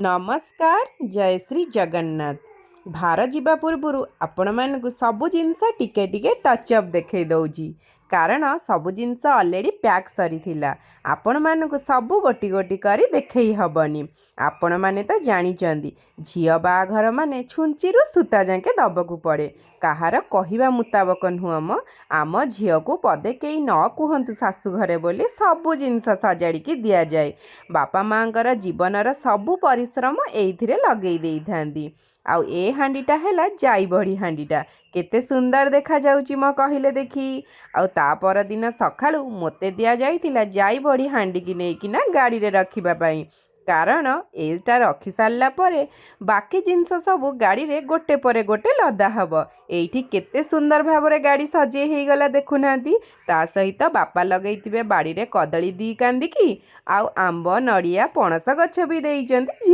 नमस्कार जय श्री जगन्नाथ। भार जीवा पूर्व आपण मानक सबु जिनस टिके टिके टचअप देखई दौजी कारण सबु जिनस ऑलरेडी पैक सरी थिला। आपण मानक सबु गोटी गोटी करी देखई हबनी। आपण माने तो जानिचंदी झियो बाघर माने छुंचीरु सूता जाके दबकू पड़े। कहार कहिबा मुताबक नुहम आम झियो को पदे केई न कुहंतु सासु घरे बोली सबु जिनस सजाड़ी दिया जाए। बापा माँकर जीवनर सबु परिश्रम एइथिरे लगेई देई थांदी। आउ ए हांडीटा हैला जाई बड़ी हांडीटा केते सुंदर देखा जाउची म कहिले देखी। आउ ता पर दिन सखाळु मोते दिया जाइथिला जाई बड़ी हांडी की नेकिना गाड़ी रे रखिबा पई कारण एटा रखी सारला परे बाकी जिनस सबु गाड़ी रे गोटे परे गोटे लदा हब। एइठी केते सुंदर भाबरे गाड़ी सजे हेई गला देखुनांती। ता सहित बापा लगेइथिबे बाड़ी रे कदली दी कांदी की आउ आंब नड़िया पणस गछ भी देइचंती।